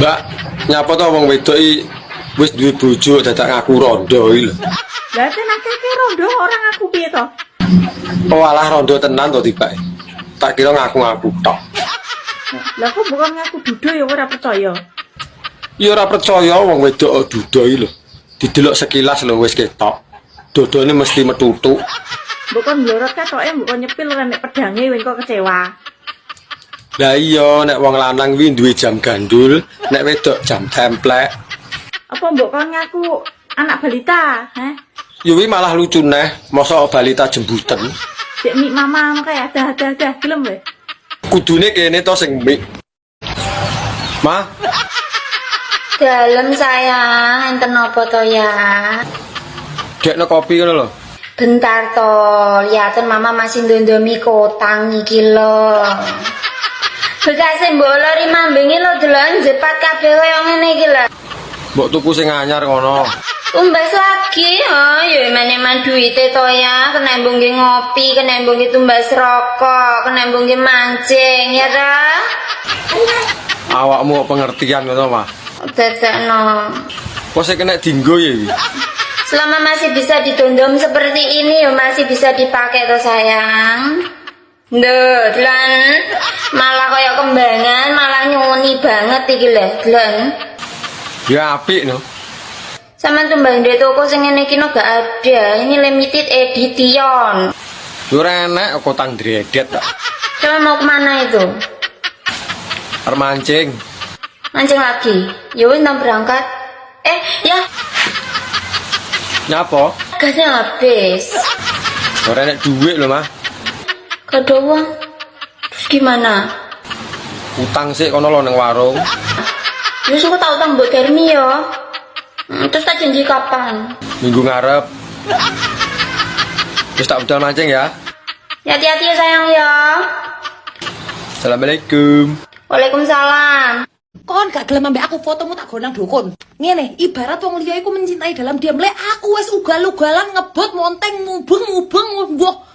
Mbak, nyapa to wong wedok iki wis duwe bojo dadak ngaku rondo iki lho. Lah tenake rondo orang aku piye to? Oh alah rondo tenan to tibake. Tak kira ngaku-ngaku tok. Lah kok bukan ngaku dudo ya ora percaya. Ya ora percaya wong wedok dudo iki lho. Didelok sekilas lho wis ketok. Dodone mesti metutuk. Bukan blorot ketoke bukan nyepil kan nek pedange wing kok kecewa. Lah iya nek wong lanang kuwi duwe jam gandul, nek wedok jam templek. Apa mbok kon ngaku anak balita, heh? Ya kuwi malah lucu neh, mosok balita jembuten. Dek mik mama kayak ada gelem weh. Kudune kene to sing mik. Ma, Dalem sayang, enten apa to ya? dekno kopi ngono lho. Bentar to, liatin mama masih ndondomi kotang iki lho. Bekase mbok lori mambingi lho delon jepat kabeh koyo ngene iki lho. Mbok tuku sing anyar ngono. Tumbas lagi, oh ya men-men duite to ya, kena mbungge ngopi, kena mbungge tumbas rokok, kena mbungge mancing ya ta? Awakmu pengertian ngono, Mah. Dadakno. Kok sing kena dinggo ya iki? Selama masih bisa didondom seperti ini ya masih bisa dipakai to sayang. Nduh, Dlan. Malah kayak kembangan, malah nyoni banget iki lho, Dlan. Ya apik no. Sama tumbang di toko sing ngene iki no gak ada. Ini limited edition. Ora enak kotang dredet tak. Sama mau kemana itu? Arep mancing. Mancing lagi. Ya wis nang berangkat. Ya, Nyapa? gasnya habis. Ora enak duit lho, Mah. Gak ada uang. Terus gimana? Utang sik kono lho ning warung. Ya suka tak utang buat Dermi ya. Terus tak janji kapan? Minggu ngarep. Terus tak budal mancing ya. Hati-hati ya sayang ya. Assalamualaikum. Waalaikumsalam. Kon gak gelem ambek aku fotomu tak gonang dukun. Ngene, ibarat wong liya iku mencintai dalam diam. Lek aku wis ugal-ugalan ngebut monteng mubeng mbuh.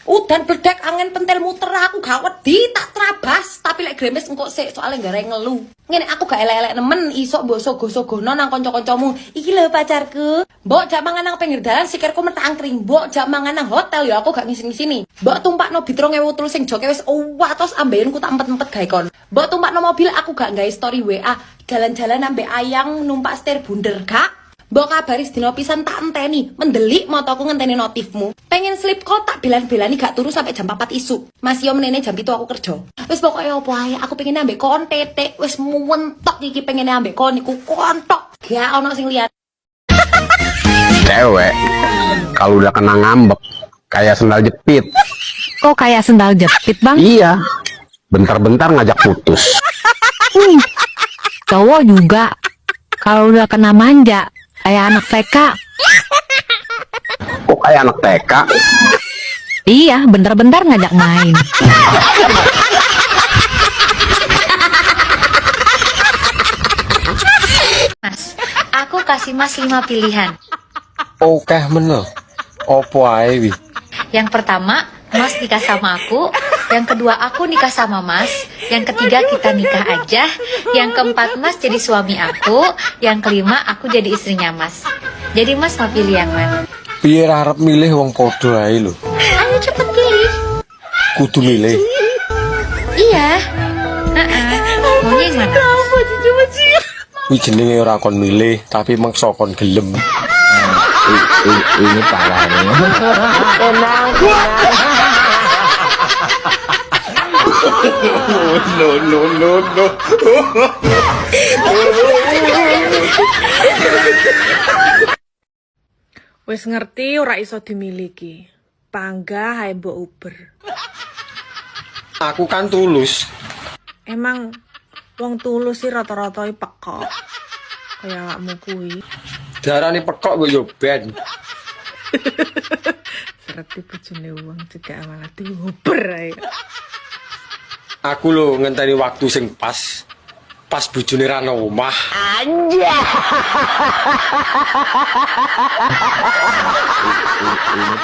Udan bledek angin pentil muter aku gak wedi tak trabas tapi lek gremes engko sik soalnya gareng ngelu. Ngene aku gak elek-elek nemen iso mbok sogo-sogono nang kanca-kancamu. Iki lho pacarku. Mbok jak mangan nang pinggir dalan sikirku metangkring. Mbok jak mangan nang hotel ya aku gak ngisi-ngisini. Mbok tumpakno bit 2003 sing joke wis watos ambeyenku tak empet-empet gawe kon. Mbok tumpakno mobil aku gak gawe story WA. Jalan-jalan ambek ayang numpak setir bunder gak. Mbok kabari sedina pisan tak enteni, mendelik motoku ngenteni notifmu. Pengen slip call tak belan-belani gak turu sampai jam 4 isuk. Masih yo menene jam 7 aku kerja. Wis pokoke opo ae, aku pengen ambek kon tetek, wis muwentok iki pengen ambek kon iku kontok. Gak ono sing lihat. Cewek kalau udah kena ngambek kayak sendal jepit. Kok kayak sendal jepit, Bang? Iya, bentar-bentar ngajak putus. Cowok juga kalau udah kena manja kayak anak TK. Kok kayak anak TK? Iya, bentar-bentar ngajak main. Mas, aku kasih Mas 5 pilihan. Oke men. Opo ae wi? Yang pertama, Mas nikah sama aku. Yang kedua, aku nikah sama Mas. Yang ketiga, kita nikah aja. Yang keempat, Mas jadi suami aku. Yang kelima, aku jadi istrinya Mas. Jadi Mas mau pilih yang mana? Piye arep milih wong padha ae lho. Ayo cepet pilih. Kudu milih. Iya. Maunya yang mana? Kuwi jenenge ora kon milih, tapi mengso kon gelem. Ini parah nih. No. Wis ngerti ora iso dimiliki. Panggah hae mbok uber. Aku kan tulus. Emang wong tulus sih rata-rata pekok. Kaya awakmu kuwi. Darane pekok kok yo ben. Sereti bojone wong juga malah diuber ae. Aku lho ngenteni waktu sing pas. Pas bojone ra nang omah. Ini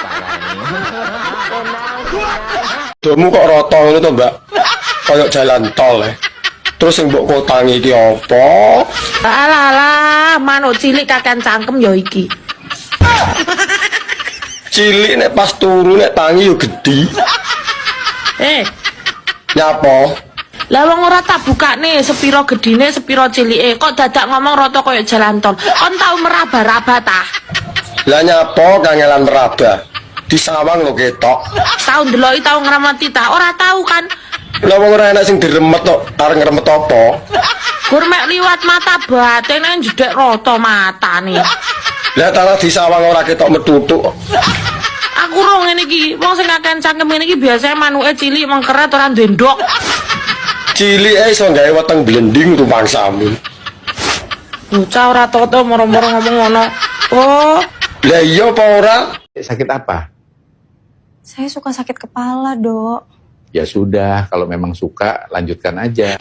parah nih. Domu kok rata ngono to, Mbak? Kayak jalan tol. Terus yang mbok kotangi iki apa? Alah alah, manuk cilik kakean cangkem ya iki. Cilik nek pas turu nek tangi yo gedhi. Nyapa? Lah wong ora tak bukane sepiro gedine sepiro cilike kok dadak ngomong rata kaya jalan tol. Kon tau meraba-raba ta? Lah nyapa kangelan meraba? Di sawang lho ketok. Tau ndeloki tau ngramati ta? Ora tau kan? Lah wong ora enak sing diremet kok, arep ngremet apa? Gur mek liwat mata batene jedek rata matane. Lah tanah di sawang ora ketok metutuk. Aku ro ngene iki, wong sing kakean cangkem ngene iki biasane manuke cilik mengkeret ora ndendok. Cilike iso gawe weteng blending rumangsamu. Bocah ora toto moro-moro ngomong ngono. Oh, Lah iya apa ora? Sakit apa? Saya suka sakit kepala, Dok. Ya sudah, kalau memang suka, lanjutkan aja.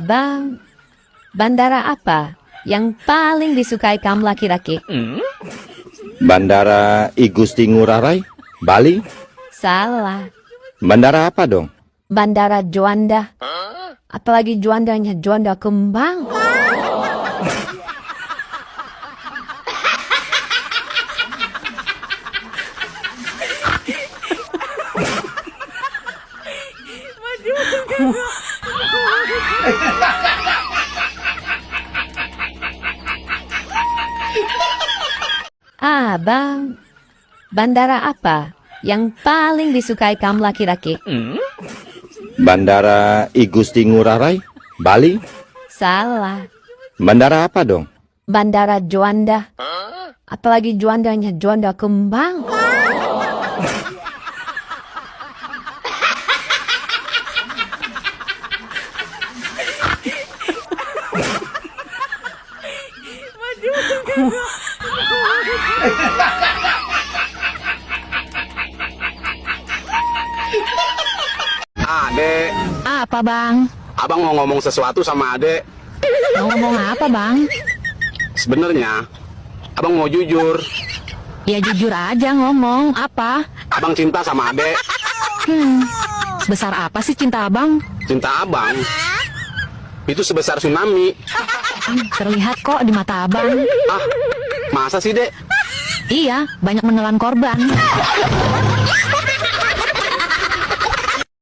Bang. Bandara apa yang paling disukai kaum laki-laki? Bandara I Gusti Ngurah Rai, Bali. Salah. Bandara apa dong? Bandara Juanda. Apalagi Juandanya Juanda kembang. Bang. Bandara apa yang paling disukai kaum laki-laki? Bandara I Gusti Ngurah Rai, Bali. Salah. Bandara apa dong? Bandara Juanda. Apalagi Juandanya Juanda kembang. Adek, Apa bang? abang mau ngomong sesuatu sama adek. Mau ngomong apa bang? Sebenarnya, abang mau jujur. Ya jujur aja ngomong. Apa? Abang cinta sama adek. Sebesar apa sih cinta abang? Cinta abang itu sebesar tsunami. Terlihat kok di mata abang. Ah, masa sih dek? Iya, banyak menelan korban.